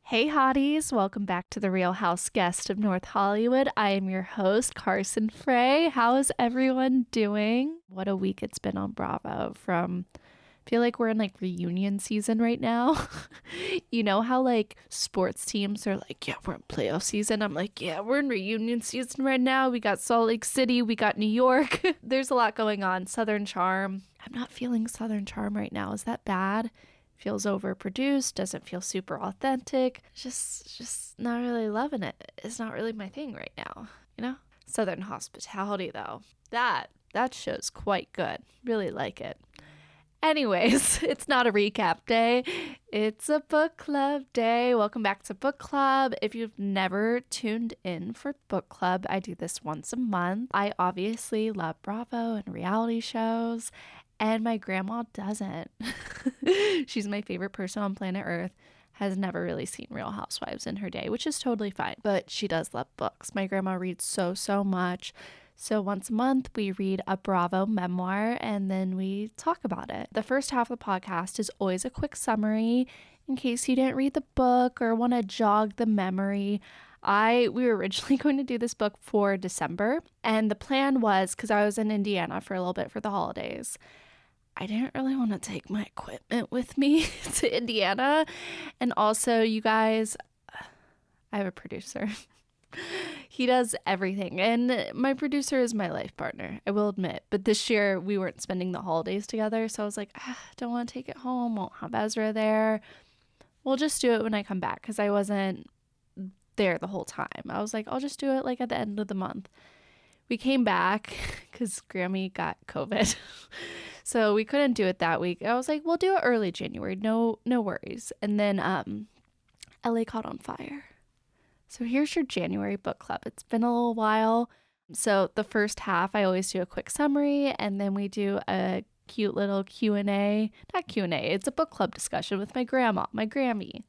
Hey Hotties, welcome back to the Real House Guest of North Hollywood. I am your host, Carson Frey. How is everyone doing? What a week it's been on Bravo. I feel like we're in like reunion season right now. You know how like sports teams are like, yeah, we're in playoff season. I'm like, yeah, we're in reunion season right now. We got Salt Lake City, we got New York. There's a lot going on. Southern Charm. I'm not feeling Southern Charm right now. Is that bad? Feels overproduced, doesn't feel super authentic. Just not really loving it. It's not really my thing right now, you know? Southern Hospitality though. That show's quite good. Really like it. Anyways, it's not a recap day. It's a book club day. Welcome back to book club. If you've never tuned in for book club, I do this once a month. I obviously love Bravo and reality shows. And my grandma doesn't. She's my favorite person on planet Earth. Has never really seen Real Housewives in her day, which is totally fine. But she does love books. My grandma reads so much. So once a month, we read a Bravo memoir and then we talk about it. The first half of the podcast is always a quick summary in case you didn't read the book or want to jog the memory. We were originally going to do this book for December. And the plan was, because I was in Indiana for a little bit for the holidays, I didn't really want to take my equipment with me to Indiana. And also, you guys, I have a producer. He does everything. And my producer is my life partner, I will admit. But this year, we weren't spending the holidays together. So I was like, don't want to take it home. Won't have Ezra there. We'll just do it when I come back because I wasn't there the whole time. I was like, I'll just do it like at the end of the month. We came back because Grammie got COVID. So we couldn't do it that week. I was like, we'll do it early January. No worries. And then LA caught on fire. So here's your January book club. It's been a little while. So the first half, I always do a quick summary. And then we do a cute little Q&A. Not Q&A. It's a book club discussion with my grandma, my Grammie.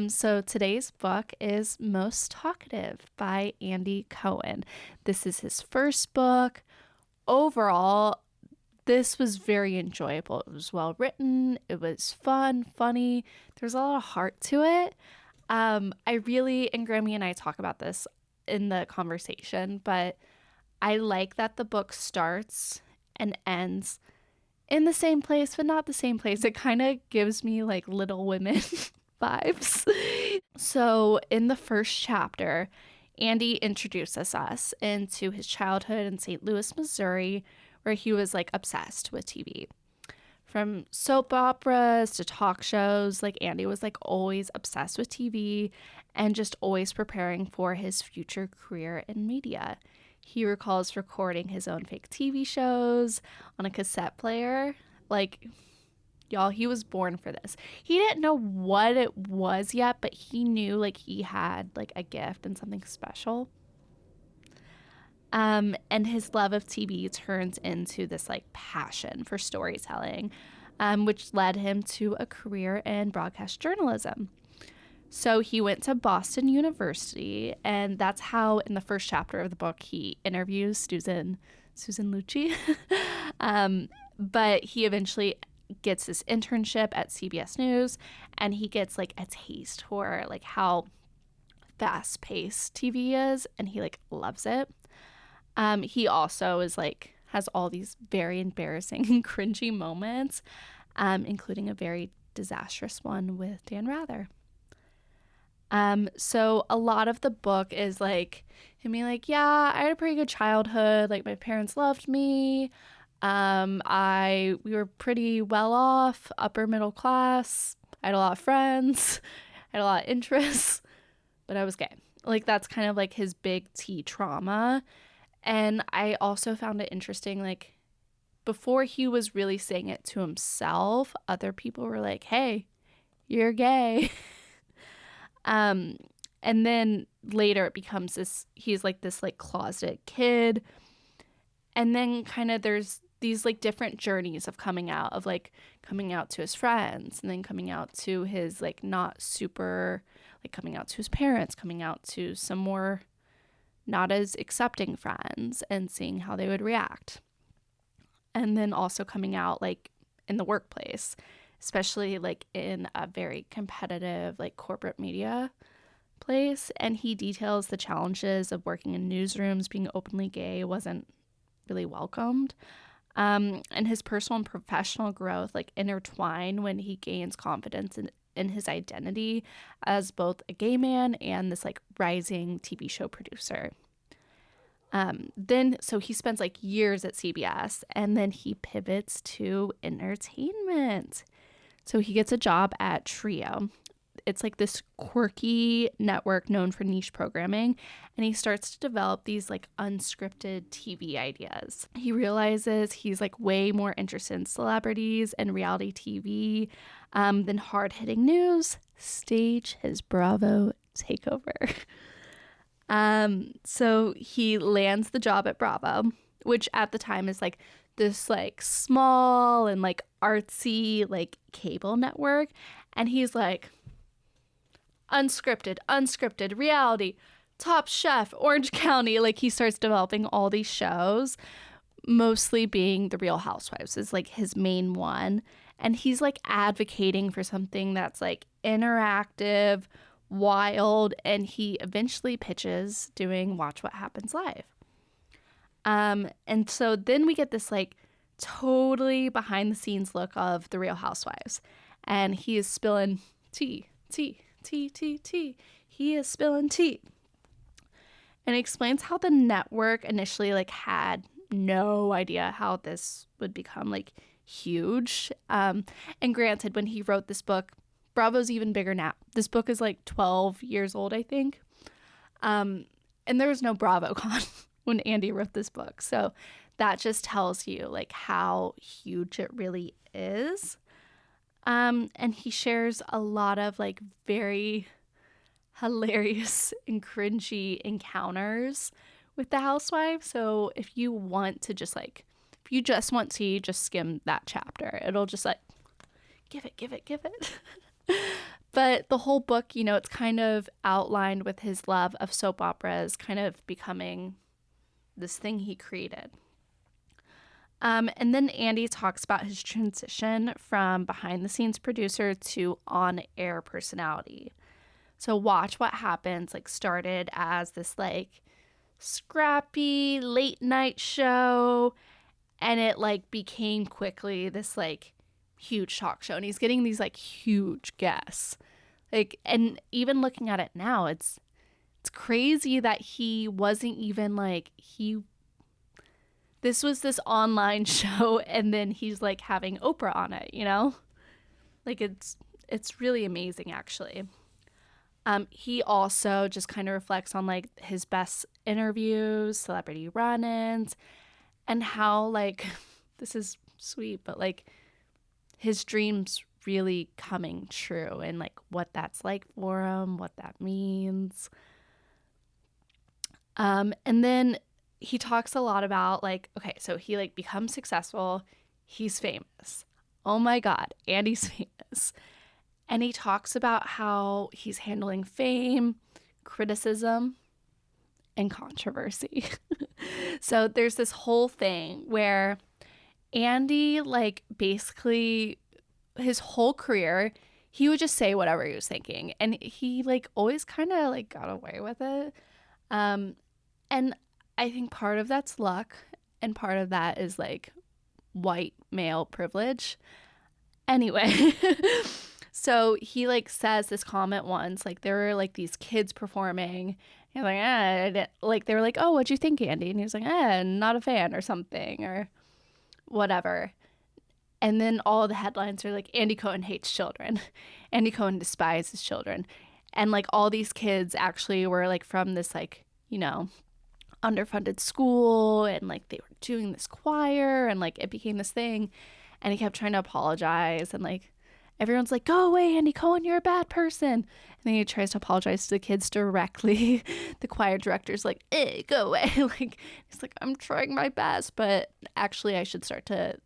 So today's book is Most Talkative by Andy Cohen. This is his first book. Overall, this was very enjoyable. It was well written. It was fun, funny. There's a lot of heart to it. And Grammie and I talk about this in the conversation, but I like that the book starts and ends in the same place, but not the same place. It kind of gives me like Little Women vibes. So in the first chapter, Andy introduces us into his childhood in St. Louis, Missouri, where he was like obsessed with TV. From soap operas to talk shows, like Andy was like always obsessed with TV and just always preparing for his future career in media. He recalls recording his own fake TV shows on a cassette player. Like, y'all, he was born for this. He didn't know what it was yet, but he knew like he had like a gift and something special. And his love of TV turns into this like passion for storytelling, which led him to a career in broadcast journalism. So he went to Boston University, and that's how in the first chapter of the book he interviews Susan Lucci. But he eventually gets this internship at CBS News, and he gets like a taste for like how fast-paced TV is, and he like loves it. He also is like has all these very embarrassing and cringy moments, including a very disastrous one with Dan Rather. So a lot of the book is like him being like, yeah, I had a pretty good childhood. Like my parents loved me. We were pretty well off, upper middle class. I had a lot of friends, I had a lot of interests, but I was gay. Like, that's kind of like his big T trauma. And I also found it interesting, like, before he was really saying it to himself, other people were like, hey, you're gay. And then later it becomes this, he's like this like closeted kid. And then kind of there's these like different journeys of coming out, of like coming out to his friends, and then coming out to his like not super, like coming out to his parents, coming out to some more not as accepting friends and seeing how they would react. And then also coming out like in the workplace, especially like in a very competitive like corporate media place. And he details the challenges of working in newsrooms. Being openly gay wasn't really welcomed. And his personal and professional growth like intertwine when he gains confidence in his identity as both a gay man and this like rising TV show producer. So he spends like years at CBS, and then he pivots to entertainment. So he gets a job at Trio. It's like this quirky network known for niche programming, and he starts to develop these like unscripted TV ideas. He realizes he's like way more interested in celebrities and reality TV than hard-hitting news. Stage his Bravo takeover. So he lands the job at Bravo, which at the time is like this like small and like artsy like cable network. And he's like, unscripted, reality, Top Chef, Orange County. Like, he starts developing all these shows, mostly being The Real Housewives is like his main one. And he's like advocating for something that's like interactive, wild, and he eventually pitches doing Watch What Happens Live. And so then we get this like totally behind the scenes look of The Real Housewives, and he is spilling tea. He is spilling tea. And he explains how the network initially like had no idea how this would become like huge. And granted, when he wrote this book, Bravo's even bigger now. This book is like 12 years old, I think. And there was no BravoCon when Andy wrote this book. So that just tells you like how huge it really is. And he shares a lot of like very hilarious and cringy encounters with the housewives. So if you want to just like, if you just want to just skim that chapter, it'll just like, give it. But the whole book, you know, it's kind of outlined with his love of soap operas kind of becoming this thing he created. And then Andy talks about his transition from behind-the-scenes producer to on-air personality. So Watch What Happens like started as this like scrappy late-night show, and it like became quickly this like huge talk show. And he's getting these like huge guests. Like, and even looking at it now, it's crazy that he wasn't even like this was this online show, and then he's like having Oprah on it, you know? Like, it's really amazing, actually. He also just kind of reflects on like his best interviews, celebrity run-ins, and how like this is sweet, but like his dreams really coming true, and like what that's like for him, what that means. And then he talks a lot about like, okay, so he like becomes successful. He's famous. Oh my God, Andy's famous. And he talks about how he's handling fame, criticism, and controversy. So there's this whole thing where Andy, like, basically his whole career, he would just say whatever he was thinking. And he like always kind of like got away with it. And I think part of that's luck, and part of that is like white male privilege. Anyway, so he like says this comment once, like there were like these kids performing, and like, like they were like, oh, what'd you think, Andy? And he was like, not a fan or something. Or whatever. And then all the headlines are like, Andy Cohen hates children. Andy Cohen despises children. And like all these kids actually were like from this like, underfunded school, and like they were doing this choir, and like it became this thing. And he kept trying to apologize, and like everyone's like, go away, Andy Cohen, you're a bad person. And then he tries to apologize to the kids directly. The choir director's like, go away. Like, he's like, I'm trying my best, but actually I should start to,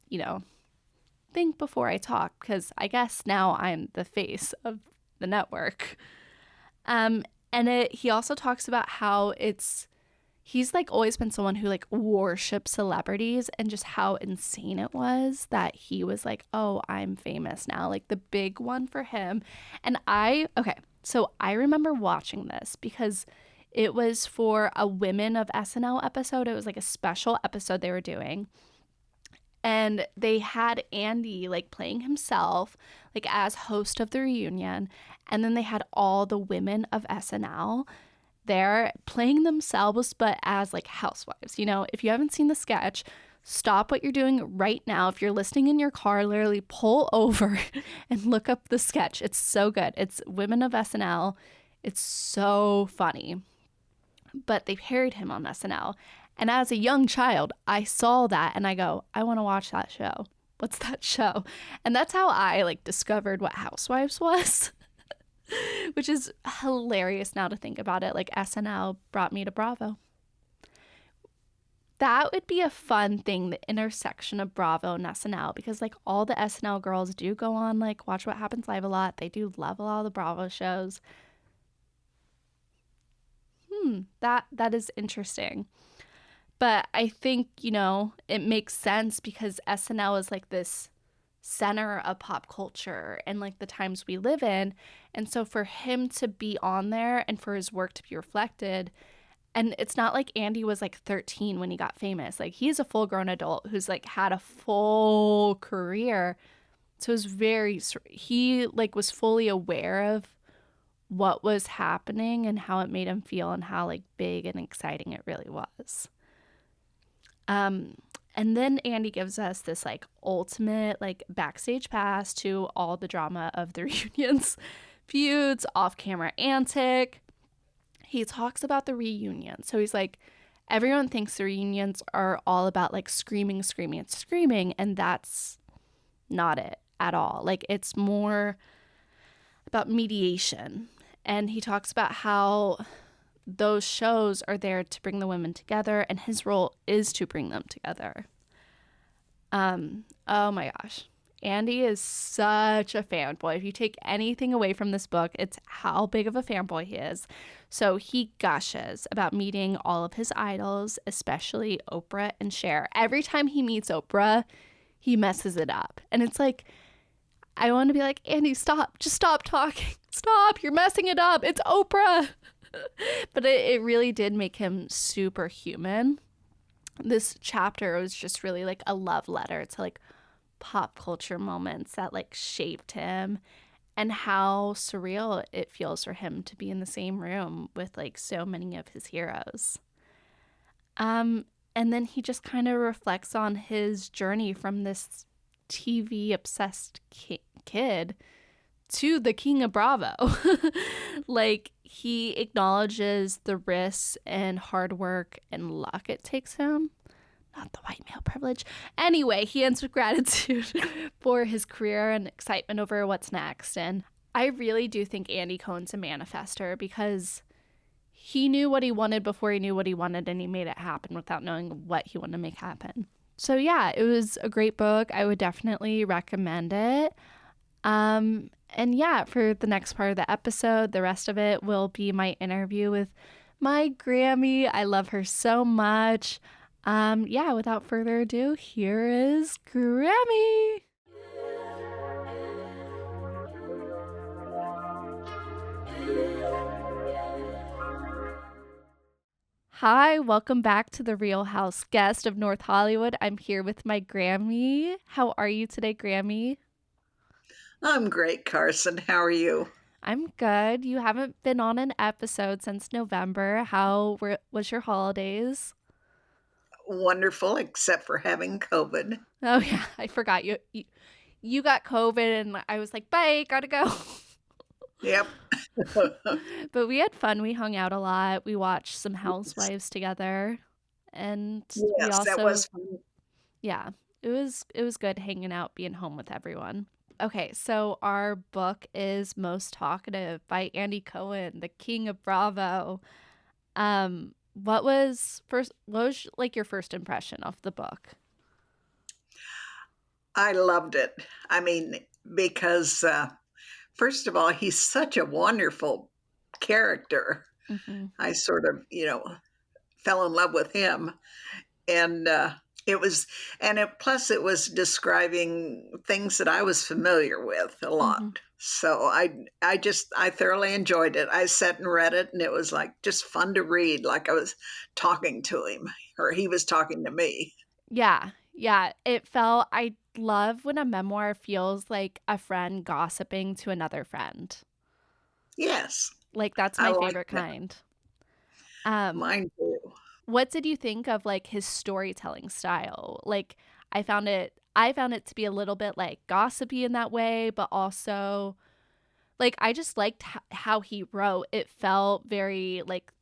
think before I talk, because I guess now I'm the face of the network. He also talks about how he's like always been someone who like worships celebrities, and just how insane it was that he was like, oh, I'm famous now, like the big one for him. So I remember watching this because it was for a Women of SNL episode. It was like a special episode they were doing. And they had Andy like playing himself, like as host of the reunion. And then they had all the women of SNL there playing themselves, but as like housewives. If you haven't seen the sketch, stop what you're doing right now. If you're listening in your car, literally pull over and look up the sketch. It's so good. It's Women of SNL. It's so funny. But they parodied him on SNL. And as a young child, I saw that and I go, I want to watch that show. What's that show? And that's how I like discovered what Housewives was, which is hilarious now to think about it. Like SNL brought me to Bravo. That would be a fun thing, the intersection of Bravo and SNL, because like all the SNL girls do go on like Watch What Happens Live a lot. They do love a lot of the Bravo shows. That is interesting. But I think, it makes sense because SNL is like this center of pop culture and like the times we live in. And so for him to be on there and for his work to be reflected, and it's not like Andy was like 13 when he got famous. Like he's a full grown adult who's like had a full career. So he like was fully aware of what was happening and how it made him feel and how like big and exciting it really was. And then Andy gives us this like ultimate like backstage pass to all the drama of the reunions, feuds, off-camera antic. He talks about the reunion. So he's like, everyone thinks the reunions are all about like screaming, screaming, and screaming, and that's not it at all. Like it's more about mediation. And he talks about how those shows are there to bring the women together, and his role is to bring them together. Oh my gosh. Andy is such a fanboy. If you take anything away from this book, it's how big of a fanboy he is. So he gushes about meeting all of his idols, especially Oprah and Cher. Every time he meets Oprah, he messes it up. And it's like, I want to be like, Andy, stop. Just stop talking. Stop. You're messing it up. It's Oprah. But it really did make him super human. This chapter was just really like a love letter to like pop culture moments that like shaped him, and how surreal it feels for him to be in the same room with like so many of his heroes. And then he just kind of reflects on his journey from this TV obsessed kid to the king of Bravo. Like he acknowledges the risks and hard work and luck it takes him. Not the white male privilege. Anyway, he ends with gratitude for his career and excitement over what's next. And I really do think Andy Cohen's a manifester, because he knew what he wanted before he knew what he wanted, and he made it happen without knowing what he wanted to make happen. So yeah, it was a great book. I would definitely recommend it. And yeah, for the next part of the episode, the rest of it will be my interview with my Grammie. I love her so much. Yeah, without further ado, here is Grammie. Hi, welcome back to the Real House Guest of North Hollywood. I'm here with my Grammie. How are you today, Grammie? I'm great, Carson. How are you? I'm good. You haven't been on an episode since November. How was your holidays? wonderful, except for having COVID. Oh yeah, I forgot you got COVID and I was like, "Bye, gotta go." Yep. But we had fun. We hung out a lot. We watched some Housewives together. And we Yes, that also was fun. yeah, it was good hanging out, being home with everyone. Okay, so our book is Most Talkative by Andy Cohen, the king of Bravo. What was like your first impression of the book? I loved it. I mean, because first of all, he's such a wonderful character. Mhm. I sort of, fell in love with him, and it was, plus it was describing things that I was familiar with a lot. Mhm. So I thoroughly enjoyed it. I sat and read it, and it was like just fun to read, like I was talking to him or he was talking to me. Yeah. Yeah, I love when a memoir feels like a friend gossiping to another friend. Yes, Like that's I my like favorite that. kind. Um Mine too. What did you think of, like, his storytelling style? Like, I found it to be a little bit, like, gossipy in that way, but also, like, I just liked how he wrote. It felt very, like,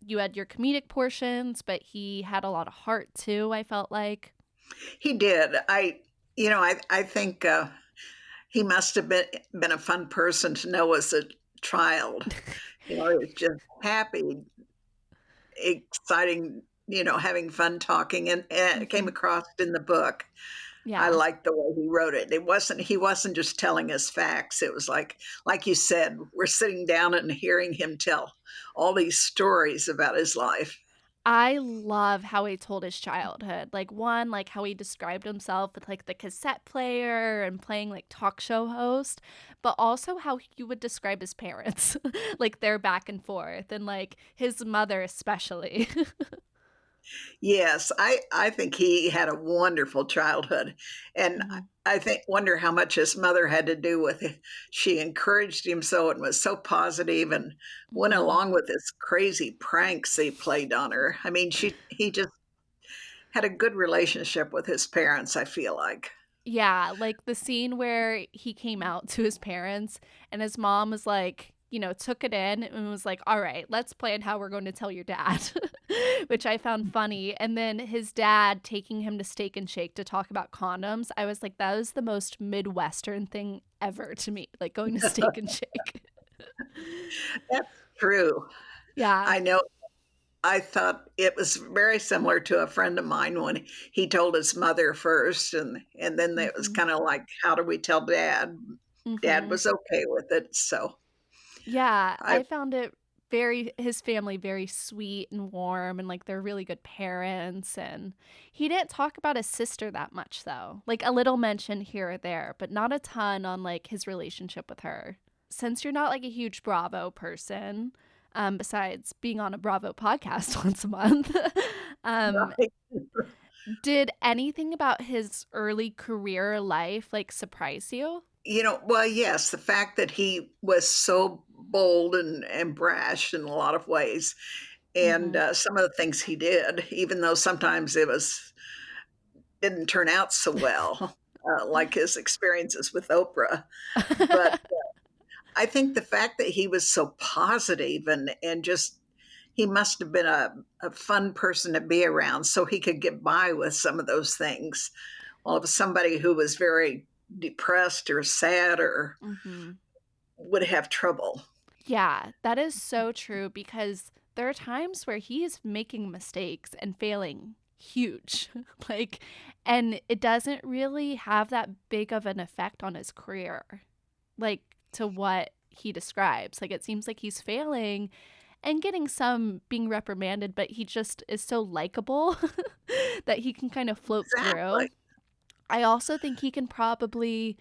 you had your comedic portions, but he had a lot of heart too, I felt like. He did. I think he must have been a fun person to know as a child. He was just happy, exciting, having fun talking, and it came Mhm. across in the book. I Yeah. liked the way he wrote it. He wasn't just telling us facts. It was like you said, we're sitting down and hearing him tell all these stories about his life. I love how he told his childhood. Like, one, like, how he described himself with, like, the cassette player and playing, like, talk show host, but also how he would describe his parents, like, their back and forth, and, like, his mother especially. Yes, I think he had a wonderful childhood, and Mhm, I think wonder how much his mother had to do with it. She encouraged him so and was so positive and went mhm. along with his crazy pranks he played on her. I mean, he just had a good relationship with his parents, I feel like. Yeah, like the scene where he came out to his parents and his mom was like, took it in and was like, "All right, let's plan how we're going to tell your dad," which I found funny. And then his dad taking him to Steak and Shake to talk about condoms. I was like, that was the most Midwestern thing ever to me, like going to Steak and Shake. That's true. Yeah. I know I thought it was very similar to a friend of mine when he told his mother first, and then it was Mhm. kinda like, "How do we tell dad?" Dad Mhm. was okay with it, so Yeah, I I found it his family very sweet and warm and like they're really good parents and he didn't talk about his sister that much though. Like a little mention here or there, but not a ton on like his relationship with her. Since you're not like a huge Bravo person, besides being on a Bravo podcast once a month, um, Right. did anything about his early career life like surprise you? Well, yes, the fact that he was so bold and brash in a lot of ways, and, Mhm. some of the things he did, even though sometimes it was didn't turn out so well, like his experiences with Oprah, but I think the fact that he was so positive and just he must have been a fun person to be around so he could get by with some of those things. Well, if somebody who was very depressed or sad or Mhm. would have trouble. Yeah, that is so true because there are times where he is making mistakes and failing huge. Like, and it doesn't really have that big of an effect on his career, like to what he describes. Like, it seems like he's failing and getting some being reprimanded, but he just is so likable that he can kind of float Exactly. through. I also think he can probably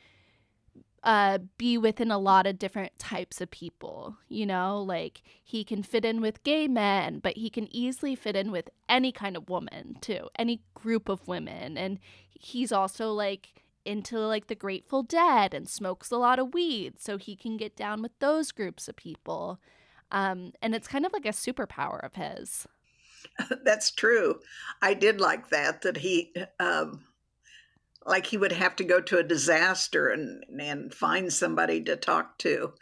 be within a lot of different types of people, like he can fit in with gay men, but he can easily fit in with any kind of woman too, any group of women. And he's also like into like the Grateful Dead and smokes a lot of weed, so he can get down with those groups of people. And it's kind of like a superpower of his. That's true. I did like that he, like he would have to go to a disaster and find somebody to talk to,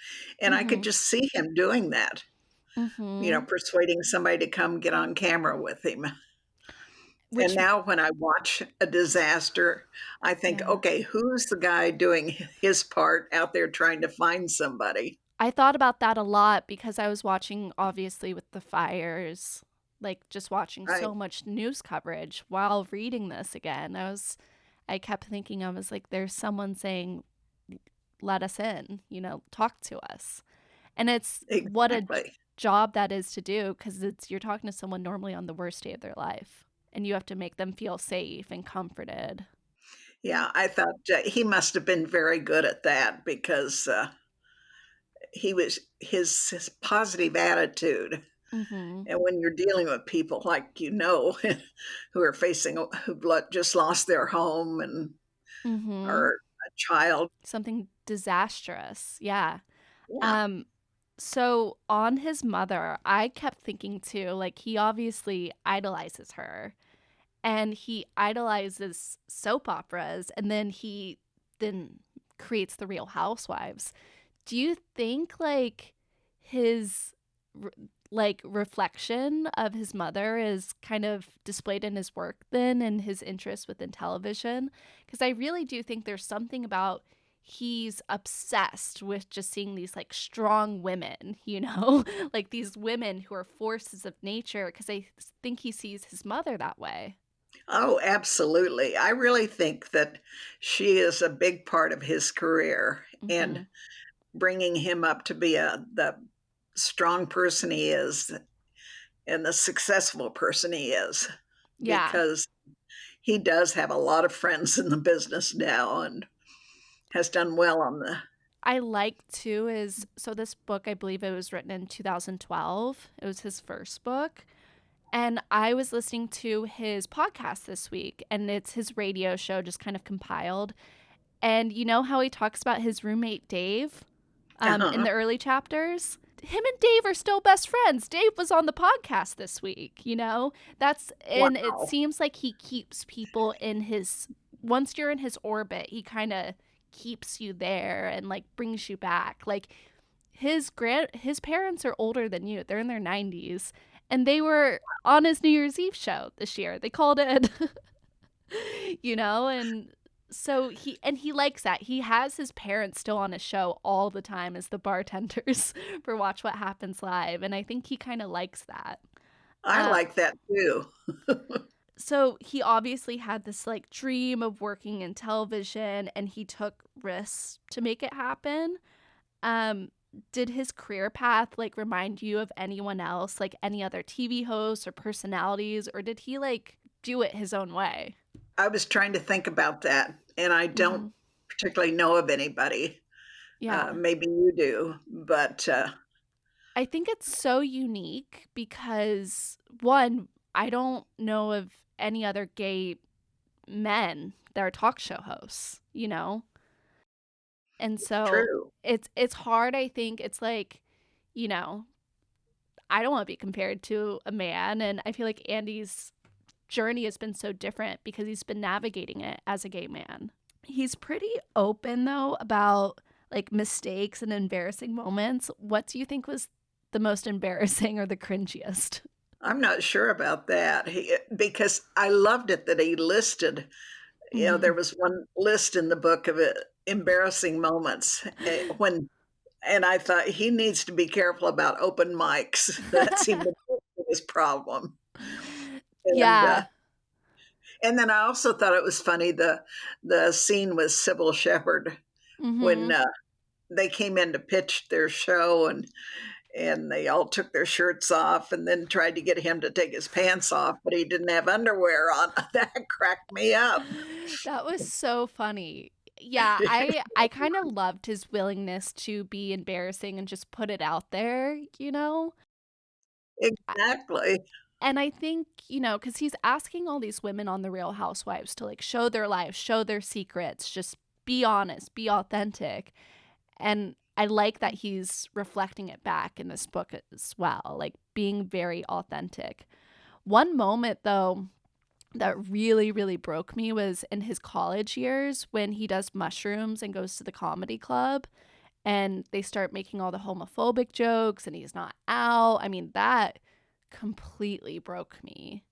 and I could Mm-hmm. just see him doing that, Mm-hmm. persuading somebody to come get on camera with him. And Which, now when I watch a disaster, I think, yeah. "Okay, who's the guy doing his part out there trying to find somebody?" I thought about that a lot because I was watching, obviously, with the fires, like just watching Right, so much news coverage while reading this again. I kept thinking, I was like, there's someone saying, let us in, talk to us. And it's what a exactly. job that is to do because you're talking to someone normally on the worst day of their life and you have to make them feel safe and comforted. Yeah, I thought, he must have been very good at that because, he was his positive attitude. Mm-hmm. And when you're dealing with people like, who are just lost their home and Mm-hmm. or a child. Something disastrous. Yeah. Yeah. Um, so on his mother, I kept thinking too, like he obviously idolizes her and he idolizes soap operas and then he then creates the Real Housewives. Do you think like his re- reflection of his mother is kind of displayed in his work then and his interest within television? Because I really do think there's something about he's obsessed with just seeing these like strong women, like these women who are forces of nature because I think he sees his mother that way. Oh, absolutely. I really think that she is a big part of his career Mm-hmm. and bringing him up to be the strong person he is and the successful person he is, Yeah. because he does have a lot of friends in the business now and has done well on the. I like too is so this book, I believe it was written in 2012. It was his first book. And I was listening to his podcast this week, and it's his radio show just kind of compiled. And you know how he talks about his roommate Dave in Uh-huh. the early chapters? Him and Dave are still best friends. Dave was on the podcast this week. And it Wow. seems like he keeps people in his, once you're in his orbit, he kind of keeps you there and like brings you back. Like his parents are older than you. They're in their 90s and they were on his New Year's Eve show this year. They called it and so he likes that. He has his parents still on his show all the time as the bartenders for Watch What Happens Live, and I think he kind of likes that. I Uh, like that too. so he obviously had this like dream of working in television, and he took risks to make it happen. Um, did his career path like remind you of anyone else, like any other TV hosts or personalities, or did he like do it his own way? I was trying to think about that, and I don't Mm-hmm. particularly know of anybody. Yeah. Maybe you do, but I think it's so unique because one, I don't know of any other gay men that are talk show hosts. And so true. it's hard, I think. It's like, you know, I don't want to be compared to a man and I feel like Andy's journey has been so different because he's been navigating it as a gay man. He's pretty open though about like mistakes and embarrassing moments. What do you think was the most embarrassing or the cringiest? I'm not sure about that. Because I loved it that he listed. There Mhm. was one list in the book of embarrassing moments when, and I thought he needs to be careful about open mics. That seemed to be his problem. And Yeah. and then I also thought it was funny the scene with Sybil Shepherd when Mhm. they came in to pitch their show and they all took their shirts off and then tried to get him to take his pants off, but he didn't have underwear on. That cracked me up. That was so funny. Yeah, I kind of loved his willingness to be embarrassing and just put it out there. I- Exactly. And I think, cuz he's asking all these women on the Real Housewives to like show their lives, show their secrets, just be honest, be authentic. And I like that he's reflecting it back in this book as well, like being very authentic. One moment, though, that really, really broke me was in his college years when he does mushrooms and goes to the comedy club and they start making all the homophobic jokes and he's not out. I mean, that completely broke me.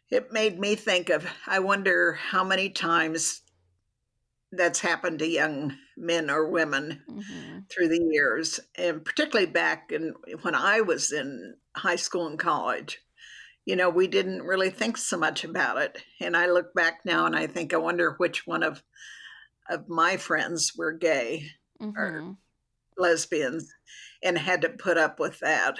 It made me think of, I wonder how many times that's happened to young men or women Mm-hmm. through the years, and particularly back when I was in high school and college. We didn't really think so much about it. And I look back now and I think, I wonder which one of my friends were gay or Mm-hmm. lesbians and had to put up with that.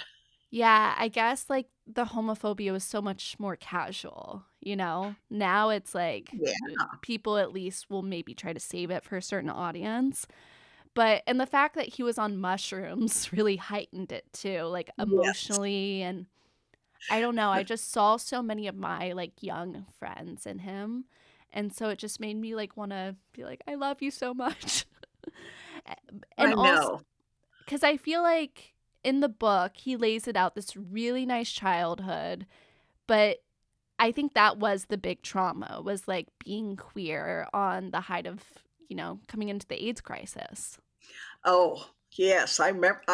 Yeah, I guess like the homophobia was so much more casual, you know? Now it's like Yeah. people at least will maybe try to save it for a certain audience. But and the fact that he was on mushrooms really heightened it too, like Yes. emotionally. And I don't know, I just saw so many of my like young friends in him. And so it just made me like want to be like, I love you so much. And I also, know. because I feel like in the book, he lays it out this really nice childhood, but I think that was the big trauma was like being queer on the height of, coming into the AIDS crisis. Oh, yes. I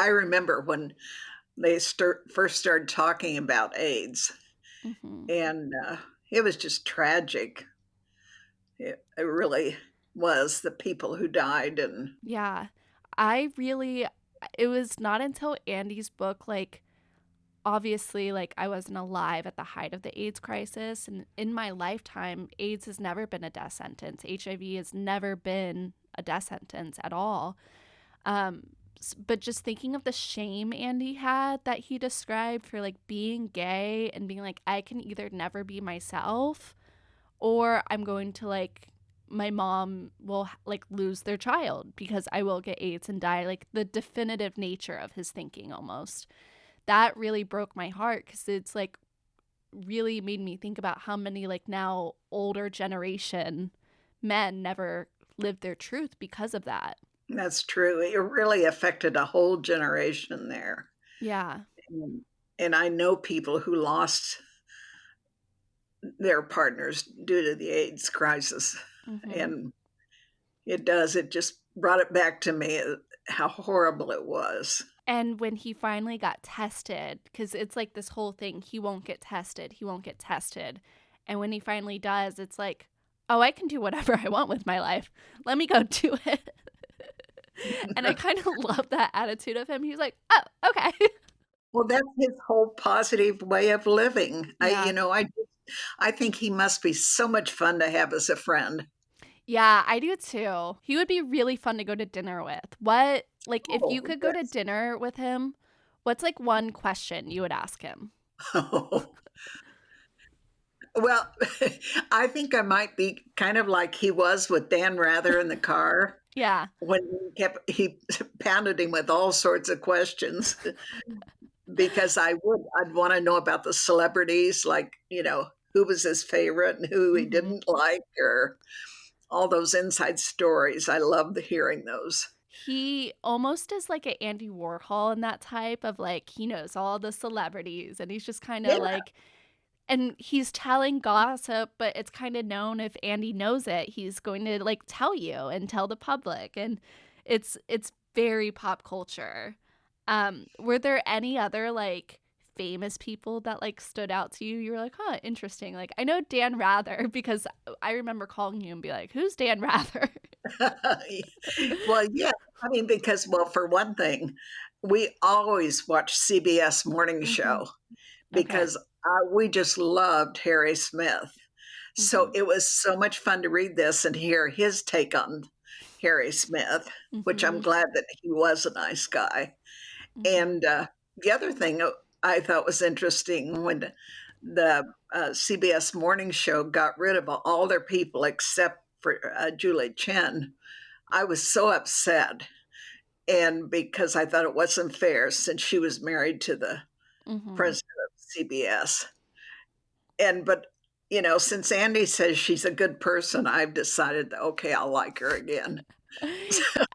remember when they first started talking about AIDS, Hmm. and it was just tragic. It really was, the people who died. And Yeah. It was not until Andy's book, like, obviously, like, I wasn't alive at the height of the AIDS crisis. And in my lifetime, AIDS has never been a death sentence. HIV has never been a death sentence at all. Um, but just thinking of the shame Andy had that he described for like being gay and being like, I can either never be myself or I'm going to like, my mom will like lose their child because I will get AIDS and die. Like the definitive nature of his thinking almost. That really broke my heart because it's like really made me think about how many like now older generation men never lived their truth because of that. that's true. It really affected a whole generation there. Yeah. And, and I know people who lost their partners due to the AIDS crisis. Hmm. And it just brought it back to me, how horrible it was. And when he finally got tested, because it's like this whole thing, he won't get tested, he won't get tested. And when he finally does, it's like, oh, I can do whatever I want with my life. Let me go do it. And I kind of love that attitude of him. He's like, oh, okay. Well, that's his whole positive way of living. I, Yeah. you know, I, I think he must be so much fun to have as a friend. Yeah, I do too. He would be really fun to go to dinner with. What, like, if you Oh, could go to yes. dinner with him, what's like one question you would ask him? Oh, well, I think I might be kind of like he was with Dan Rather in the car Yeah. when he pounded him with all sorts of questions, because I'd want to know about the celebrities, like, who was his favorite and who he Hmm. didn't like, or all those inside stories. I loved hearing those. He almost is like an Andy Warhol in that type of like he knows all the celebrities and he's just kind Yeah, of like and he's telling gossip, but it's kind of known if Andy knows it, he's going to like tell you and tell the public and it's very pop culture. Were there any other like famous people that like stood out to you? You were like, "Huh, interesting." Like I know Dan Rather because I remember calling you and be like, "Who's Dan Rather?" well, yeah. I mean, because, well, for one thing, we always watch CBS Morning Hmm. Show Okay. because we just loved Harry Smith. So Hmm. it was so much fun to read this and hear his take on Harry Smith, which I'm Hmm. glad that he was a nice guy. Hmm. And the other thing I thought was interesting, when the CBS Morning Show got rid of all their people except for Julie Chen, I was so upset. And because I thought it wasn't fair, since she was married to the Hmm. president of CBS. But since Andy says she's a good person, I've decided that, okay, I'll like her again.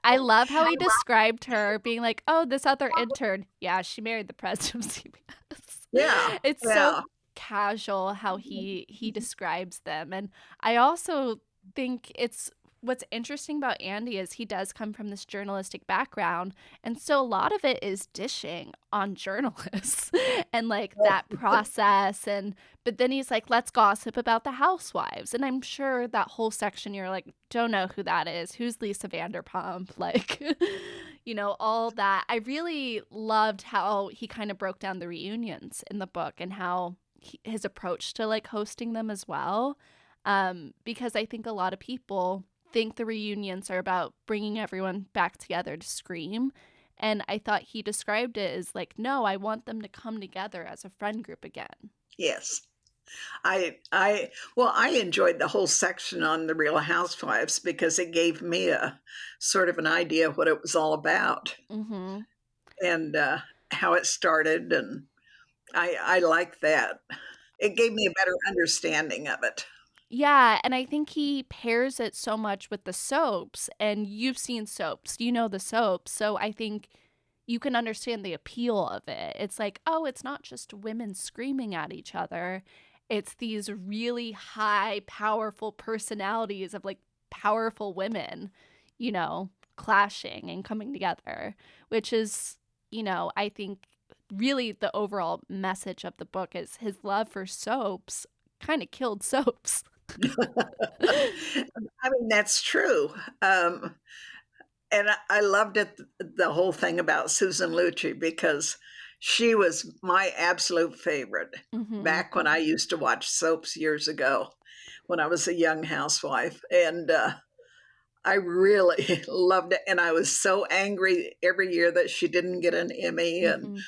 I love how he described her being like, "Oh, this other intern. Yeah, she married the president of CBS." Yeah, It's so yeah. casual how he describes them. And I also think it's what's interesting about Andy is he does come from this journalistic background, and so a lot of it is dishing on journalists and like Oh, that process. And but then he's like, let's gossip about the housewives, and I'm sure that whole section you're like, don't know who that is, who's Lisa Vanderpump, like all that. I really loved how he kind of broke down the reunions in the book and how his approach to like hosting them as well. Because I think a lot of people think the reunions are about bringing everyone back together to scream. And I thought he described it as like, no, I want them to come together as a friend group again. yes. I enjoyed the whole section on the Real Housewives because it gave me a sort of an idea of what it was all about Mm-hmm. and how it started, and I like that. It gave me a better understanding of it. Yeah, and I think he pairs it so much with the soaps, and you've seen soaps, the soaps, so I think you can understand the appeal of it. It's like, oh, it's not just women screaming at each other. It's these really high, powerful personalities of like powerful women, clashing and coming together, which is, I think really the overall message of the book is his love for soaps kind of killed soaps. I mean, that's true. Um, and I loved it, the whole thing about Susan Lucci, because she was my absolute favorite Mhm. back when I used to watch soaps years ago when I was a young housewife. And I really loved it. And I was so angry every year that she didn't get an Emmy. And Mhm.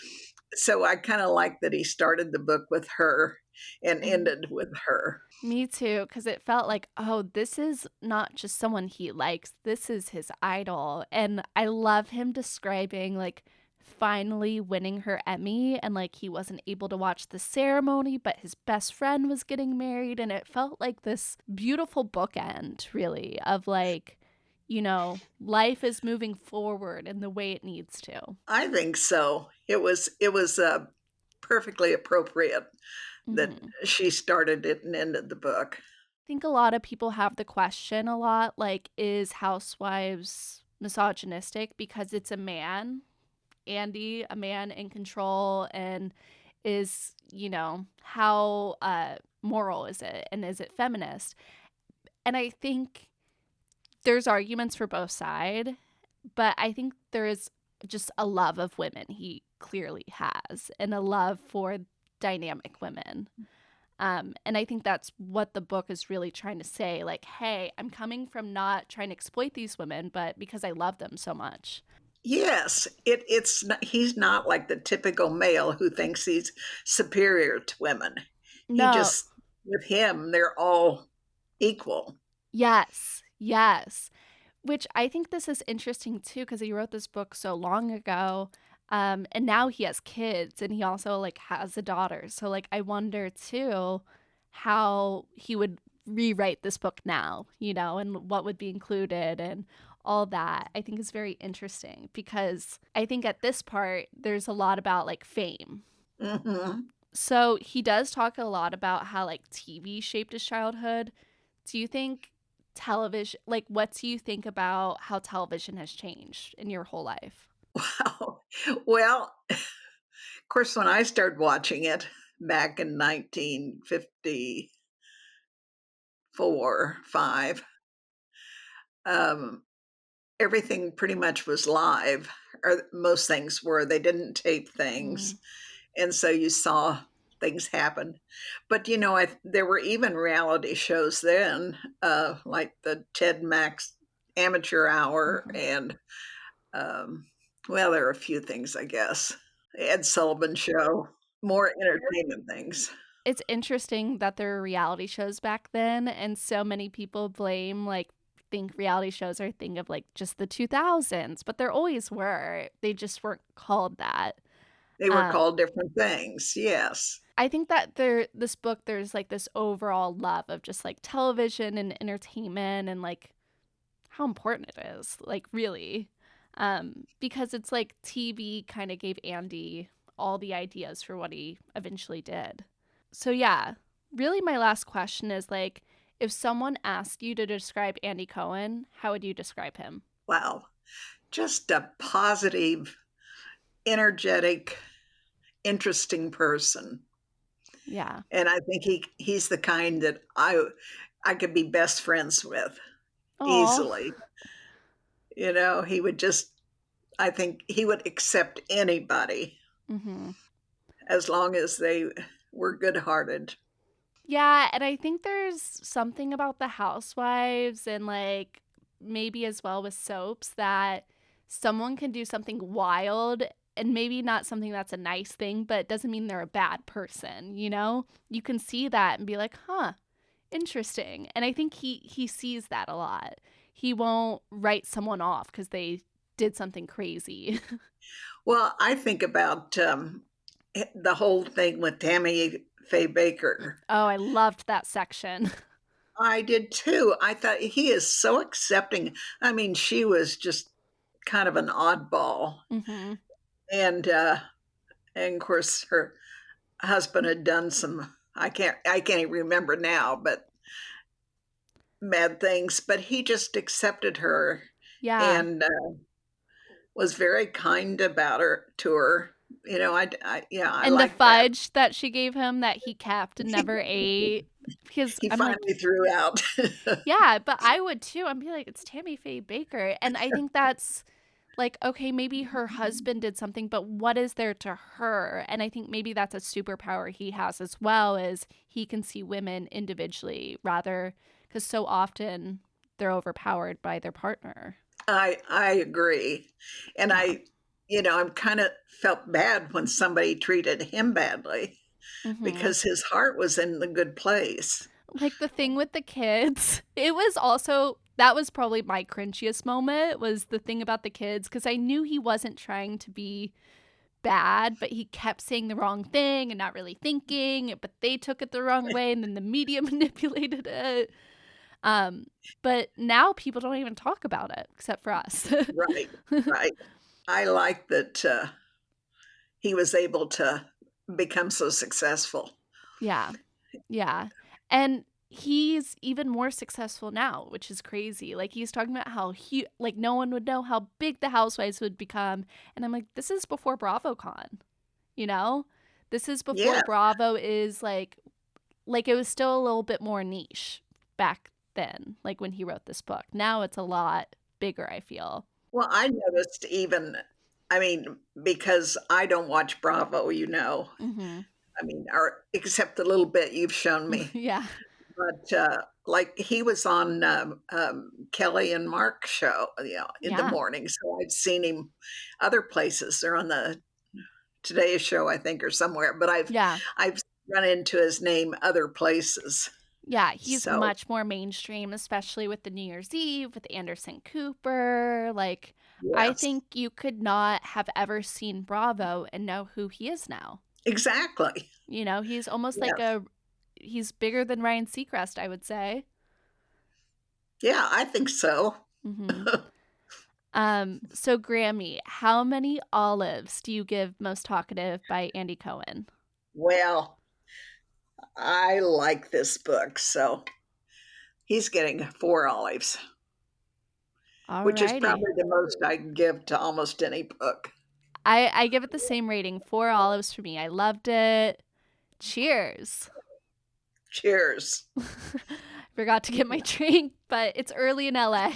so I kind of like that he started the book with her and Mhm. ended with her. Me too, because it felt like, oh, this is not just someone he likes, this is his idol. And I love him describing like finally winning her Emmy and like he wasn't able to watch the ceremony, but his best friend was getting married. And it felt like this beautiful bookend, really, of like, life is moving forward in the way it needs to. I think so. It was perfectly appropriate that Mhm. she started it and ended the book. Think a lot of people have the question a lot like, is Housewives misogynistic because it's a man, Andy, a man in control, and is, how moral is it and is it feminist? And I think there's arguments for both side, but I think there is just a love of women he clearly has and a love for dynamic women. And I think that's what the book is really trying to say. Like, hey, I'm coming from not trying to exploit these women, but because I love them so much. Yes, it's not, he's not like the typical male who thinks he's superior to women. He No, just with him they're all equal. yes, yes. Which I think this is interesting too, because he wrote this book so long ago. And now he has kids and he also like has a daughter. So like I wonder too how he would rewrite this book now, and what would be included and all that. I think is very interesting because I think at this part there's a lot about like fame. Hmm. So he does talk a lot about how like TV shaped his childhood. Do you think television, like, what do you think about how television has changed in your whole life? Wow. Well, of course, when I started watching it back in 1954, 5, um, everything pretty much was live, or most things were. They didn't tape things, Mm, and so you saw things happen. But there were even reality shows then, like the Ted Max Amateur Hour, mhm. and um, well, there are a few things, I guess. Ed Sullivan Show, more entertainment things. It's interesting that there were reality shows back then, and so many people think reality shows are a thing of like just the 2000s, but there always were. They just weren't called that. They were Um, called different things. Yes. I think that this book, there's like this overall love of just like television and entertainment and like how important it is, like really. Because it's like TV kind of gave Andy all the ideas for what he eventually did. So yeah, really my last question is like, if someone asked you to describe Andy Cohen, how would you describe him? Wow. Just a positive, energetic, interesting person. Yeah. And I think he's the kind that I could be best friends with Oh. easily. He would just I think he would accept anybody Mm-hmm. as long as they were good-hearted. Yeah, and I think there's something about the housewives and like maybe as well with soaps that someone can do something wild and maybe not something that's a nice thing, but it doesn't mean they're a bad person, you know? You can see that and be like, "Huh, interesting." And I think he sees that a lot. He won't write someone off cuz they did something crazy. Well, I think about, the whole thing with Tammy Faye Baker. Oh, I loved that section. I did too. I thought he is so accepting. I mean, she was just kind of an oddball, Mhm. and, and of course, her husband had done some I can't even remember now, but bad things, but he just accepted her Yeah. and, was very kind about her to her. Yeah, I And the like that. fudge that she gave him that he kept and never ate. Because He I'm like, finally threw out. yeah, but I would too. I'd be like, it's Tammy Faye Baker. And I think that's like, okay, maybe her husband did something, but what is there to her? And I think maybe that's a superpower he has as well, is he can see women individually rather, because so often they're overpowered by their partner. I agree, and Yeah. I'm kinda felt bad when somebody treated him badly Mm-hmm. because his heart was in the good place. Like the thing with the kids, it was also that was probably my cringiest moment was the thing about the kids because I knew he wasn't trying to be bad, but he kept saying the wrong thing and not really thinking, but they took it the wrong way and then the media manipulated it. Um, but now people don't even talk about it except for us. Right, right. I like that, he was able to become so successful. Yeah. Yeah. And he's even more successful now, which is crazy. Like he's talking about how like no one would know how big the housewives would become. And I'm like, this is before BravoCon, you know? This is before Yeah. Bravo is like it was still a little bit more niche back then, like when he wrote this book. Now it's a lot bigger, I feel. Well, I noticed even I mean, because I don't watch Bravo, Mhm. I mean, or except the little bit you've shown me. Yeah. But, like, he was on, Kelly and Mark's show, in the Yeah. morning, so I've seen him other places. They're on the Today Show, I think, or somewhere, but Yeah. I've run into his name other places. Yeah, he's So, much more mainstream, especially with the New Year's Eve with Anderson Cooper. Like, I yes. think you could not have ever seen Bravo and know who he is now. Exactly. You know, he's almost like Yes. he's bigger than Ryan Seacrest, I would say. Yeah, I think so. Hmm. So Grammy, how many olives do you give Most Talkative by Andy Cohen? Well, I like this book, so he's getting 4 olives, which is Alrighty. probably the most I can give to almost any book. I give it the same rating, 4 olives for me. I loved it. Cheers. Cheers. Forgot to get my drink, but it's early in LA.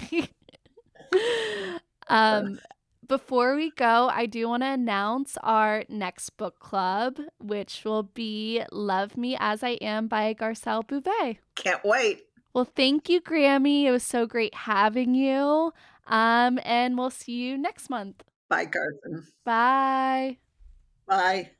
Uh, um, before we go, I do want to announce our next book club, which will be Love Me As I Am by Garcelle Bouvet. can't wait. Well, thank you, Grammy. It was so great having you. And we'll see you next month. Bye, Carson. Bye. Bye.